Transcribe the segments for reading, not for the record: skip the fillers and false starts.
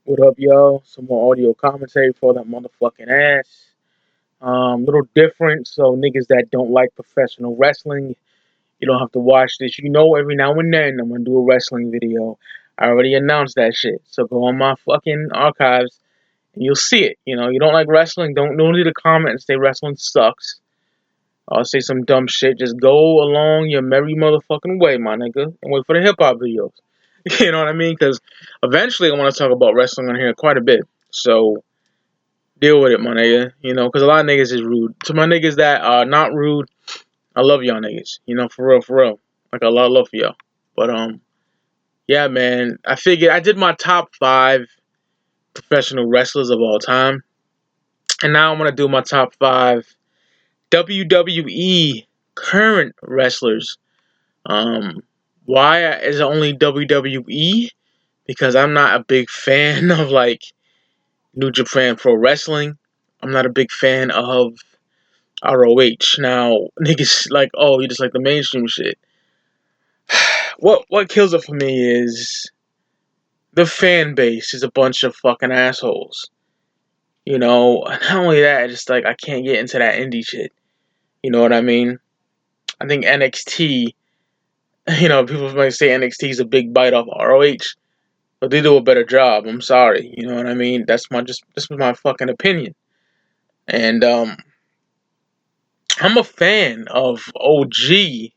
What up, y'all? Some more audio commentary for that motherfucking ass. Little different, so niggas that don't like professional wrestling, you don't have to watch this. You know, every now and then I'm gonna do a wrestling video. I already announced that shit, so go on my fucking archives and you'll see it. You know, you don't like wrestling, don't need to comment and say wrestling sucks. I'll say some dumb shit. Just go along your merry motherfucking way, my nigga, and wait for the hip hop videos. You know what I mean? Because eventually I want to talk about wrestling on here quite a bit. So deal with it, my nigga. You know, because a lot of niggas is rude. To my niggas that are not rude, I love y'all niggas. You know, for real, for real. Like a lot of love for y'all. But yeah, man. I figured I did my top 5 professional wrestlers of all time, and now I'm gonna do my top 5 WWE current wrestlers. Um, why is it only WWE? Because I'm not a big fan of like New Japan Pro Wrestling. I'm not a big fan of ROH. Now, niggas like, oh, you just like the mainstream shit. What kills it for me is the fan base is a bunch of fucking assholes. You know, not only that, just like I can't get into that indie shit. You know what I mean? I think NXT, you know, people might say NXT is a big bite off ROH, but they do a better job. I'm sorry. You know what I mean? This was my fucking opinion. And I'm a fan of OG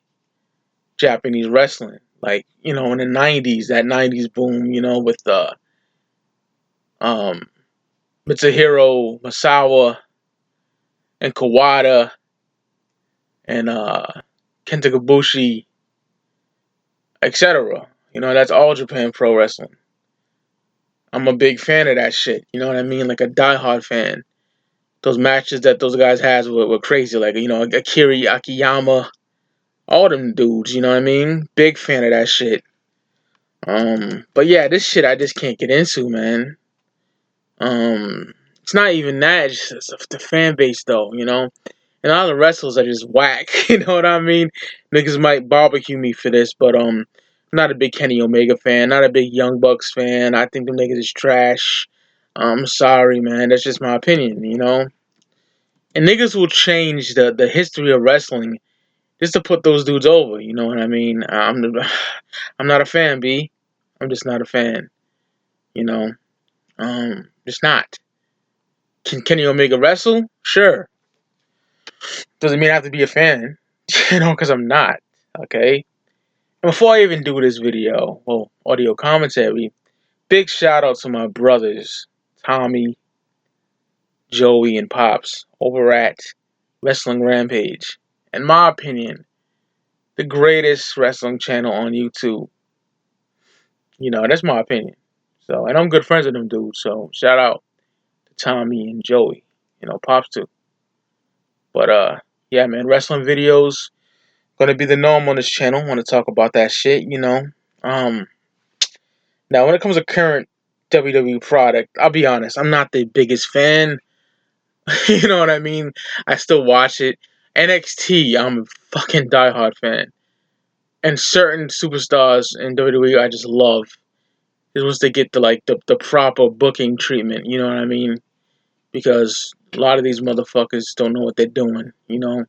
Japanese wrestling. Like, you know, in the 90s, that 90s boom, you know, with um, Mitsuhiro Masawa and Kawada and Kenta Kabushi, etc. You know, that's all Japan Pro Wrestling. I'm a big fan of that shit. You know what I mean? Like a diehard fan. Those matches that those guys had were crazy. Like, you know, Akira Akiyama, all them dudes, you know what I mean? Big fan of that shit. But yeah, this shit I just can't get into, man. It's not even that. It's the fan base, though. You know, and all the wrestlers are just whack. You know what I mean? Niggas might barbecue me for this, but I'm not a big Kenny Omega fan. Not a big Young Bucks fan. I think them niggas is trash. I'm sorry, man. That's just my opinion. You know, and niggas will change the history of wrestling just to put those dudes over. You know what I mean? I'm not a fan, B. I'm just not a fan. You know, just not. Can Kenny Omega wrestle? Sure. Doesn't mean I have to be a fan. You know, because I'm not. Okay. And before I even do this video, well, audio commentary, big shout out to my brothers, Tommy, Joey, and Pops, over at Wrestling Rampage. In my opinion, the greatest wrestling channel on YouTube. You know, that's my opinion. So, and I'm good friends with them dudes. So, shout out to Tommy and Joey. You know, Pops too. But yeah, man, wrestling videos gonna be the norm on this channel. Want to talk about that shit, you know. Um, Now when it comes to current WWE product, I'll be honest, I'm not the biggest fan. You know what I mean? I still watch it. NXT, I'm a fucking diehard fan. And certain superstars in WWE I just love. It was to get the proper booking treatment, you know what I mean? Because a lot of these motherfuckers don't know what they're doing, you know?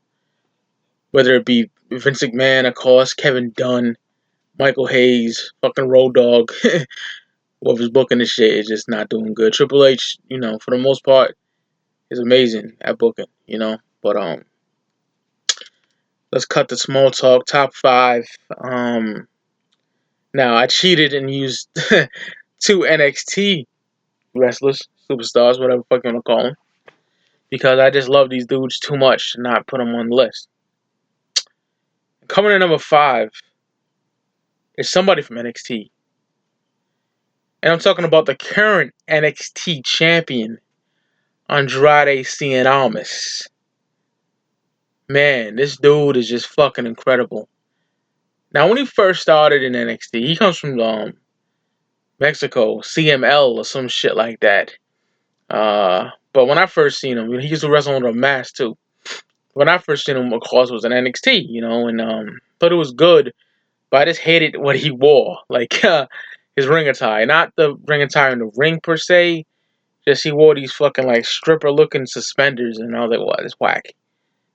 Whether it be Vince McMahon, of course, Kevin Dunn, Michael Hayes, fucking Road Dogg. What was booking this shit is just not doing good. Triple H, you know, for the most part, is amazing at booking, you know. But let's cut the small talk. Top 5. Now I cheated and used 2 NXT wrestlers, superstars, whatever the fuck you wanna call them, because I just love these dudes too much to not put them on the list. Coming in number 5 is somebody from NXT, and I'm talking about the current NXT champion, Andrade Cien Almas. Man, this dude is just fucking incredible. Now, when he first started in NXT, he comes from Mexico, CML or some shit like that. But when I first seen him, he used to wrestle under a mask too. When I first seen him, of course, was in NXT, you know, and thought it was good, but I just hated what he wore. Like, his ring attire, not the ring attire in the ring per se. Just he wore these fucking like stripper looking suspenders, and I was like, "What? It's whack,"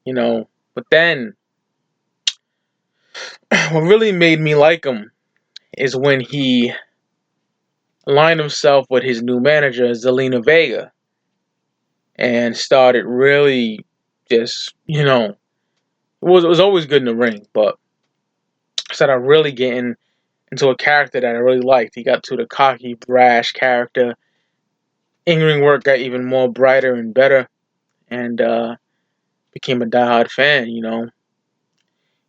you know. But then, what really made me like him is when he aligned himself with his new manager, Zelina Vega, and started really just, it was always good in the ring, but started really getting into a character that I really liked. He got to the cocky, brash character. In-ring work got even more brighter and better, and became a diehard fan,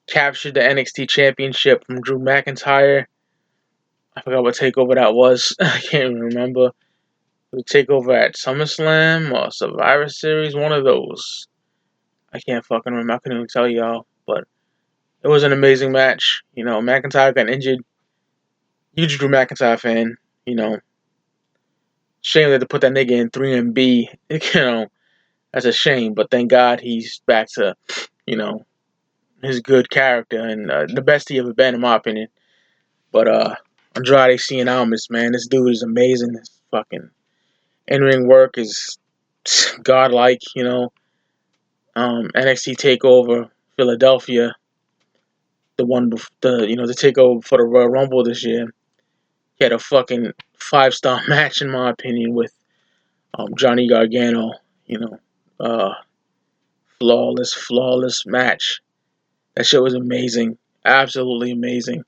Captured the NXT Championship from Drew McIntyre. I forgot what takeover that was. I can't even remember. The takeover at SummerSlam or Survivor Series, one of those. I can't fucking remember. I couldn't even tell y'all, but it was an amazing match. McIntyre got injured. Huge Drew McIntyre fan. Shame that they put that nigga in 3MB. That's a shame. But thank God he's back to, his good character and the best he ever been, in my opinion. But Andrade Cien Almas, man, this dude is amazing. His fucking in-ring work is godlike. NXT Takeover Philadelphia, the one the takeover for the Royal Rumble this year. He had a fucking 5-star match, in my opinion, with Johnny Gargano. Uh, flawless match. That shit was amazing, absolutely amazing.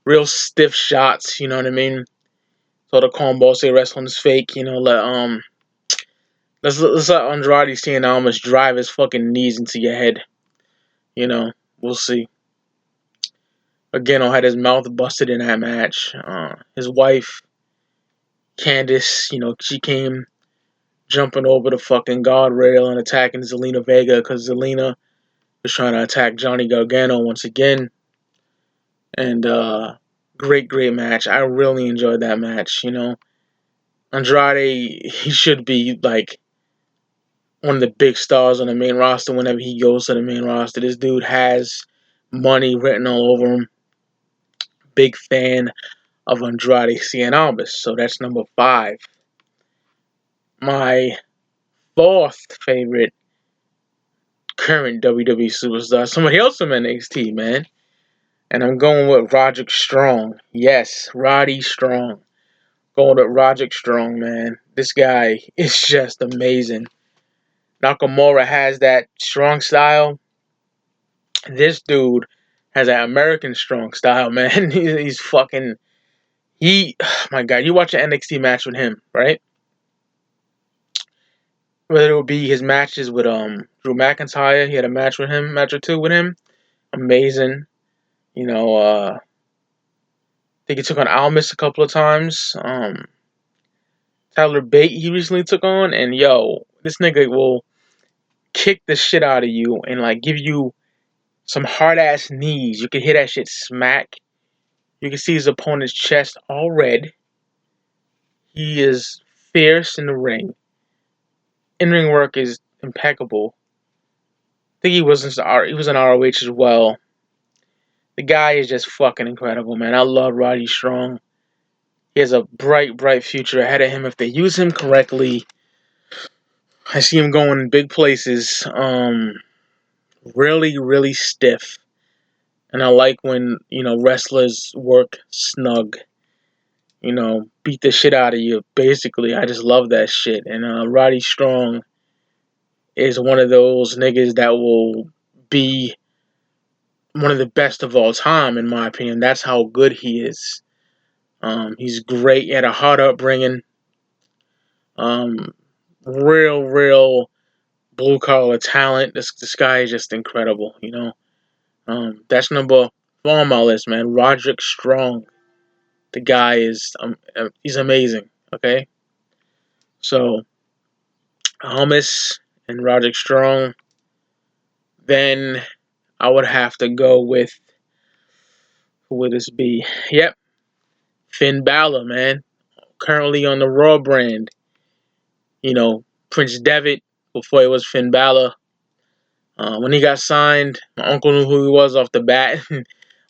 Real stiff shots, you know what I mean? So the combo say wrestling's fake, let's let Andrade Cien Almas drive his fucking knees into your head. We'll see. Gargano had his mouth busted in that match. His wife, Candice, she came jumping over the fucking guardrail and attacking Zelina Vega because Zelina was trying to attack Johnny Gargano once again. And great match. I really enjoyed that match. Andrade, he should be like one of the big stars on the main roster whenever he goes to the main roster. This dude has money written all over him. Big fan of Andrade Cien Almas. So that's number 5. My 4th favorite current WWE superstar, somebody else from NXT, man. And I'm going with Roderick Strong. Yes, Roddy Strong. Going with Roderick Strong, man. This guy is just amazing. Nakamura has that strong style. This dude has that American strong style, man. He's fucking... my God, you watch an NXT match with him, right? Whether it would be his matches with Drew McIntyre, he had a match or two with him. Amazing. I think he took on Almas a couple of times. Tyler Bate he recently took on, and this nigga will kick the shit out of you and like give you some hard ass knees. You can hear that shit smack. You can see his opponent's chest all red. He is fierce in the ring. In-ring work is impeccable. I think he was in ROH as well. The guy is just fucking incredible, man. I love Roddy Strong. He has a bright future ahead of him if they use him correctly. I see him going in big places. Really stiff. And I like when, wrestlers work snug. Beat the shit out of you. Basically, I just love that shit. And Roddy Strong is one of those niggas that will be one of the best of all time, in my opinion. That's how good he is. He's great. He had a hard upbringing. Real blue collar talent. This guy is just incredible. That's number 4 on my list, man. Roderick Strong. The guy is he's amazing. Okay, so Almas and Roderick Strong. Then I would have to go with, who would this be? Yep, Finn Balor, man. Currently on the Raw brand. Prince Devitt before it was Finn Balor. When he got signed, my uncle knew who he was off the bat.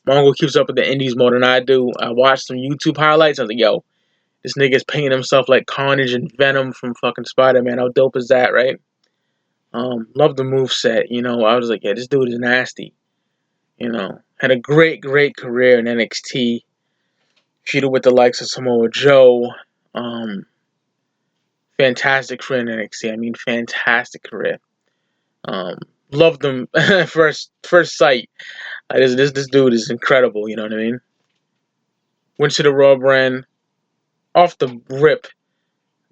My uncle keeps up with the indies more than I do. I watched some YouTube highlights. I was like, yo, this nigga's painting himself like Carnage and Venom from fucking Spider-Man. How dope is that, right? Love the move set. I was like, yeah, this dude is nasty. Had a great, great career in NXT. Feuded with the likes of Samoa Joe. Fantastic career in NXT. I mean, fantastic career. Um, Loved him first sight. This dude is incredible. You know what I mean? Went to the Raw brand off the rip.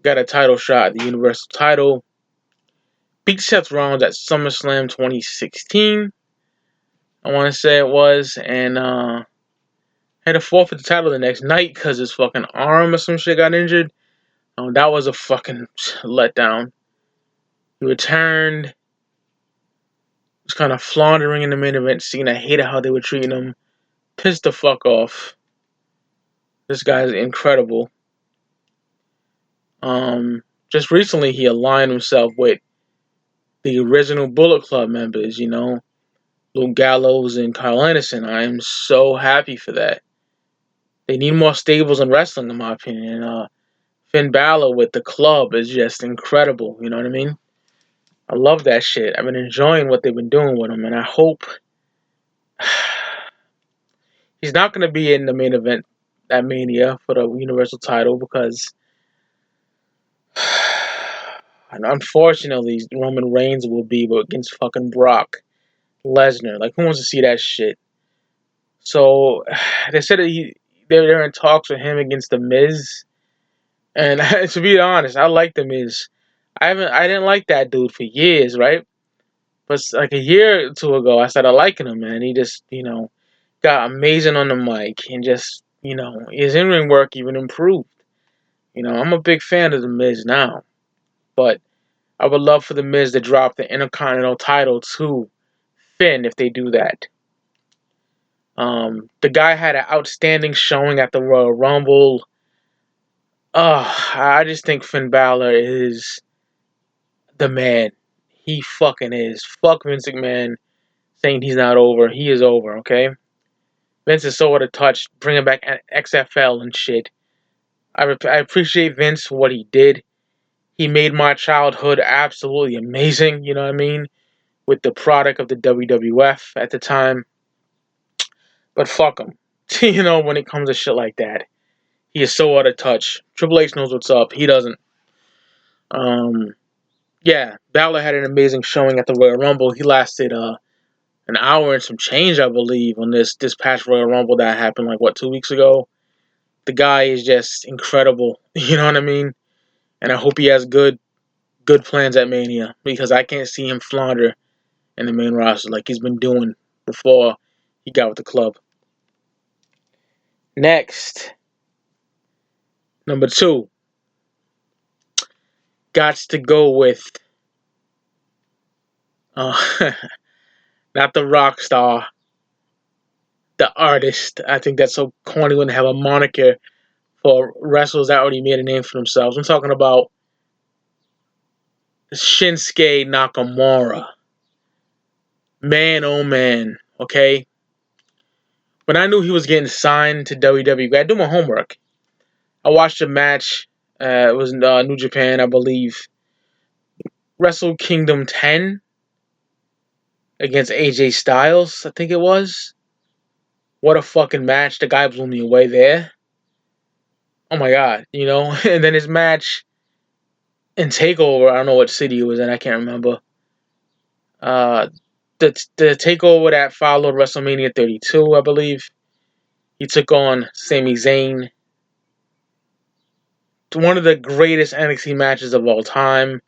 Got a title shot at the Universal title. Beat Seth Rollins at SummerSlam 2016. I want to say it was, and had to forfeit the title the next night because his fucking arm or some shit got injured. That was a fucking letdown. He returned. Was kind of floundering in the main event scene. I hated how they were treating him. Pissed the fuck off. This guy's incredible. Just recently he aligned himself with the original Bullet Club members, Luke Gallows and Kyle Anderson. I am so happy for that. They need more stables in wrestling, in my opinion. Finn Balor with the club is just incredible. You know what I mean? I love that shit. I've been enjoying what they've been doing with him, and I hope he's not going to be in the main event at Mania for the Universal title because, unfortunately, Roman Reigns will be against fucking Brock Lesnar. Like, who wants to see that shit? So, they said that they're in talks with him against The Miz. And to be honest, I like The Miz. I didn't like that dude for years, right? But like a year or two ago, I started liking him, man. He just, got amazing on the mic and just, his in-ring work even improved. I'm a big fan of The Miz now. But I would love for The Miz to drop the Intercontinental title to Finn if they do that. The guy had an outstanding showing at the Royal Rumble. I just think Finn Balor is the man. He fucking is. Fuck Vince McMahon saying he's not over. He is over, okay? Vince is so out of touch, bringing back XFL and shit. I appreciate Vince for what he did. He made my childhood absolutely amazing, you know what I mean? With the product of the WWF at the time. But fuck him. When it comes to shit like that. He is so out of touch. Triple H knows what's up. He doesn't. Yeah, Balor had an amazing showing at the Royal Rumble. He lasted an hour and some change, I believe, on this past Royal Rumble that happened 2 weeks ago. The guy is just incredible. You know what I mean? And I hope he has good plans at Mania because I can't see him flounder in the main roster like he's been doing before he got with the club. Next, number 2, gots to go with not the rock star, the artist. I think that's so corny when they have a moniker for wrestlers that already made a name for themselves. I'm talking about Shinsuke Nakamura. Man, oh man, okay? When I knew he was getting signed to WWE, I do my homework. I watched a match. It was New Japan, I believe. Wrestle Kingdom 10 against AJ Styles, I think it was. What a fucking match. The guy blew me away there. Oh my god, And then his match in TakeOver, I don't know what city it was in, I can't remember. The TakeOver that followed WrestleMania 32, I believe. He took on Sami Zayn. One of the greatest NXT matches of all time.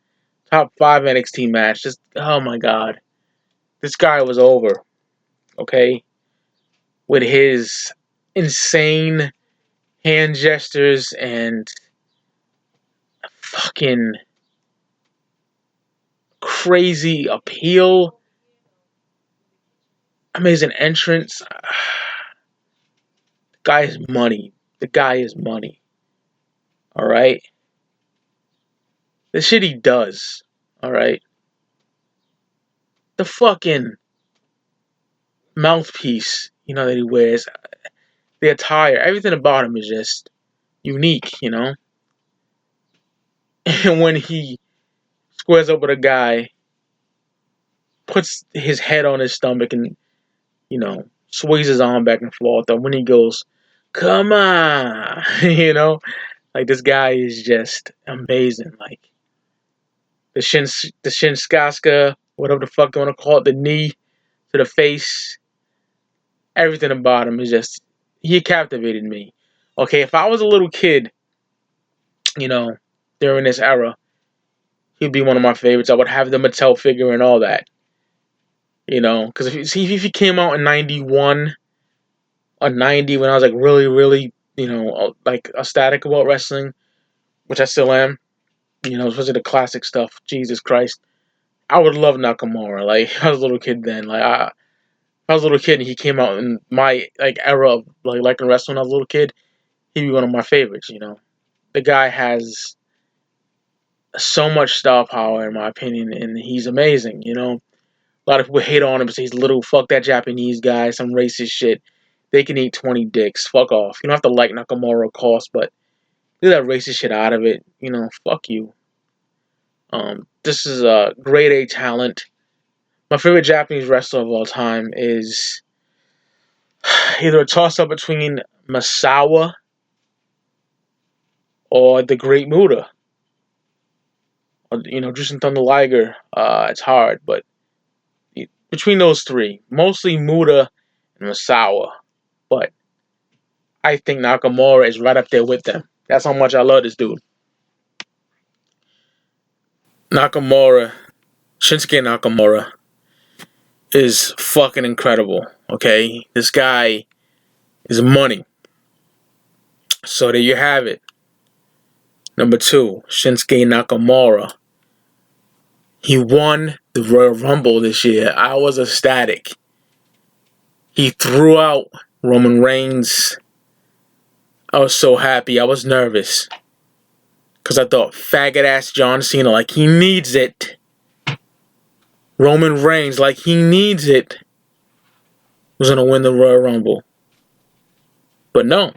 Top 5 NXT match. Just, oh my god. This guy was over. Okay? With his insane hand gestures and fucking crazy appeal. Amazing entrance. The guy is money. The guy is money. Alright? The shit he does. Alright? The fucking mouthpiece that he wears, the attire, everything about him is just unique, And when he squares up with a guy, puts his head on his stomach and, sways his arm back and forth, and when he goes, come on, like this guy is just amazing. Like the shin skaska, whatever the fuck you want to call it, the knee to the face, everything about him is just, he captivated me. Okay, if I was a little kid, during this era, he'd be one of my favorites. I would have the Mattel figure and all that. Because if he came out in 91 or 90 when I was like really, really, like ecstatic about wrestling, which I still am, especially the classic stuff. Jesus Christ. I would love Nakamura. Like, I was a little kid then. Like, I was a little kid and he came out in my, like, era of, like, liking wrestling when I was a little kid, he'd be one of my favorites, The guy has so much star power, in my opinion, and he's amazing, A lot of people hate on him because he's little, fuck that Japanese guy, some racist shit. They can eat 20 dicks. Fuck off. You don't have to like Nakamura, of course, but do that racist shit out of it. Fuck you. This is a grade A talent. My favorite Japanese wrestler of all time is either a toss-up between Masawa or the Great Muta. Or, Jushin Thunder Liger. It's hard, but between those three, mostly Muta and Masawa. But I think Nakamura is right up there with them. That's how much I love this dude. Nakamura, Shinsuke Nakamura, is fucking incredible, okay? This guy is money. So there you have it. Number 2, Shinsuke Nakamura. He won the Royal Rumble this year. I was ecstatic. He threw out Roman Reigns. I was so happy. I was nervous. Because I thought, faggot-ass John Cena, like he needs it. Roman Reigns, like he needs it, was going to win the Royal Rumble. But no.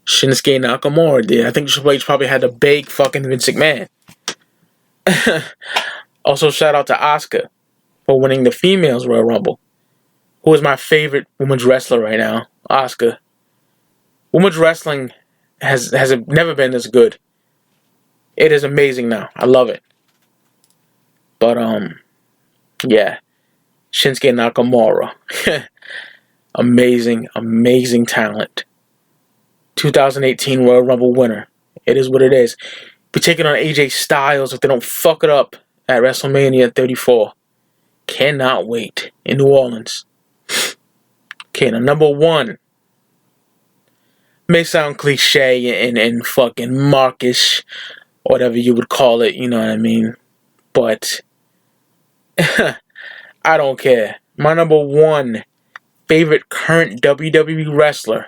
Shinsuke Nakamura did. I think Triple H probably had to beg fucking Vince McMahon. Also, shout out to Asuka for winning the Females Royal Rumble. Who is my favorite women's wrestler right now? Asuka. Women's wrestling has never been this good. It is amazing now. I love it. But, yeah. Shinsuke Nakamura. Amazing talent. 2018 Royal Rumble winner. It is what it is. Be taking on AJ Styles if they don't fuck it up at WrestleMania 34. Cannot wait. In New Orleans. Okay, now number 1. May sound cliche and fucking markish, whatever you would call it, you know what I mean? But I don't care. My number 1 favorite current WWE wrestler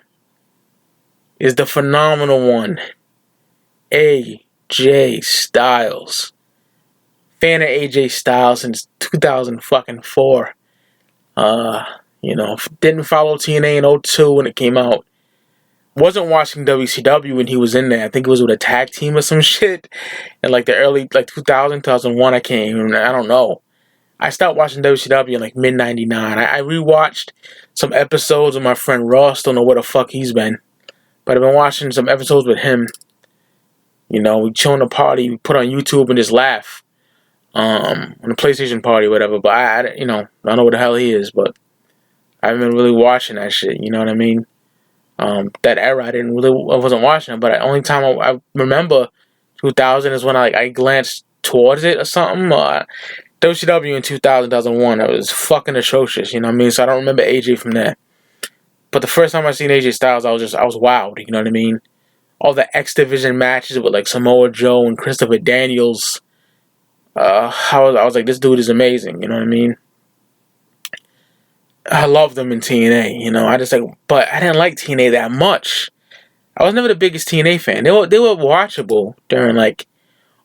is the phenomenal one, AJ Styles. Fan of AJ Styles since 2004. Didn't follow TNA in 02 when it came out. Wasn't watching WCW when he was in there. I think it was with a tag team or some shit. In like the early 2000, 2001, I don't know. I stopped watching WCW in like mid-99. I rewatched some episodes with my friend Ross. Don't know where the fuck he's been. But I've been watching some episodes with him. We chill in the party, we put on YouTube and just laugh. On the PlayStation party or whatever. But I don't know what the hell he is, but I haven't been really watching that shit, you know what I mean? That era I wasn't watching it, but the only time I remember 2000 is when I glanced towards it or something. WCW in 2000, 2001, it was fucking atrocious, you know what I mean? So I don't remember AJ from there. But the first time I seen AJ Styles, I was wowed, you know what I mean? All the X Division matches with like Samoa Joe and Christopher Daniels. I was like, this dude is amazing, you know what I mean? I loved them in TNA, but I didn't like TNA that much. I was never the biggest TNA fan. They were watchable during like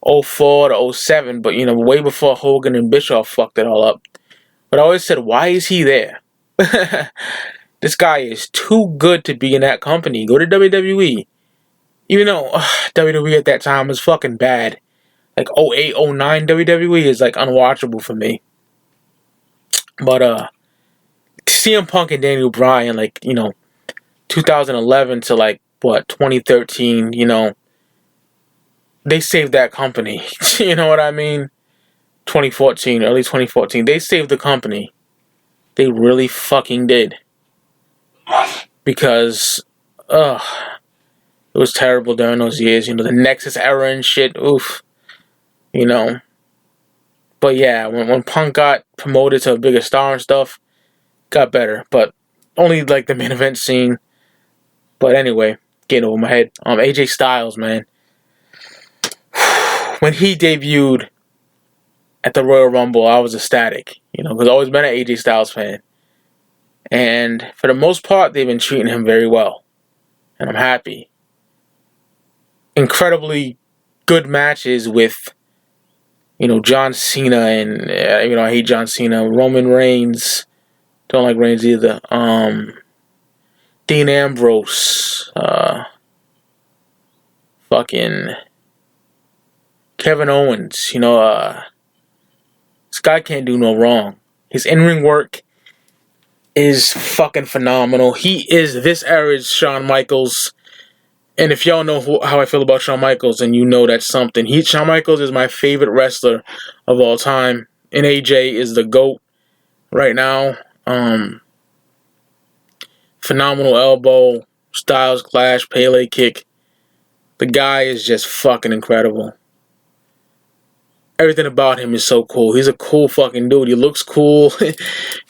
04 to 07, but way before Hogan and Bischoff fucked it all up. But I always said, why is he there? This guy is too good to be in that company. Go to WWE. Even though WWE at that time was fucking bad. Like 08, 09 WWE is like unwatchable for me. But CM Punk and Daniel Bryan, like, 2011 to like, 2013, they saved that company. You know what I mean? 2014, early 2014. They saved the company. They really fucking did. Because, it was terrible during those years. The Nexus era and shit. Oof. But yeah, when Punk got promoted to a bigger star and stuff, got better. But only like the main event scene. But anyway, getting over my head. AJ Styles, man. When he debuted at the Royal Rumble, I was ecstatic. Because I've always been an AJ Styles fan. And for the most part, they've been treating him very well. And I'm happy. Incredibly good matches with, John Cena and, I hate John Cena. Roman Reigns. Don't like Reigns either. Dean Ambrose. Fucking Kevin Owens. This guy can't do no wrong. His in-ring work is fucking phenomenal. He is this era's Shawn Michaels. And if y'all know how I feel about Shawn Michaels, then you know that's something. Shawn Michaels is my favorite wrestler of all time. And AJ is the GOAT right now. Phenomenal elbow, Styles Clash, Pele kick. The guy is just fucking incredible. Everything about him is so cool. He's a cool fucking dude. He looks cool. His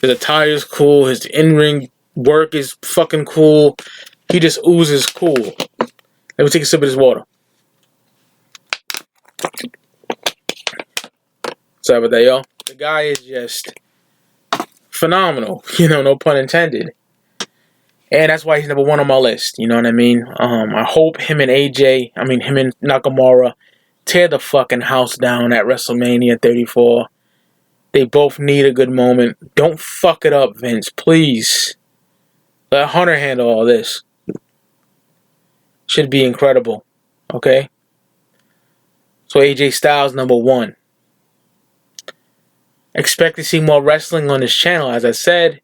attire is cool. His in-ring work is fucking cool. He just oozes cool. Let me take a sip of this water. Sorry about that, y'all. The guy is just phenomenal. No pun intended. And that's why he's number one on my list. You know what I mean? I hope him and Nakamura tear the fucking house down at WrestleMania 34. They both need a good moment. Don't fuck it up, Vince. Please. Let Hunter handle all this. Should be incredible. Okay? So AJ Styles, number one. Expect to see more wrestling on this channel. As I said,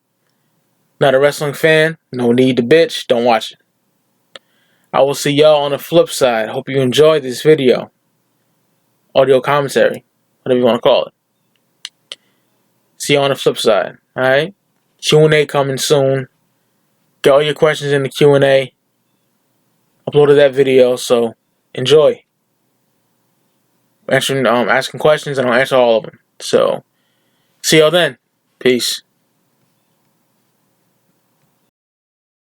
not a wrestling fan. No need to bitch. Don't watch it. I will see y'all on the flip side. Hope you enjoyed this video. Audio commentary. Whatever you want to call it. See you on the flip side. Alright? Q&A coming soon. Get all your questions in the Q&A. Uploaded that video, so enjoy. Asking questions, and I'll answer all of them. So, see y'all then. Peace.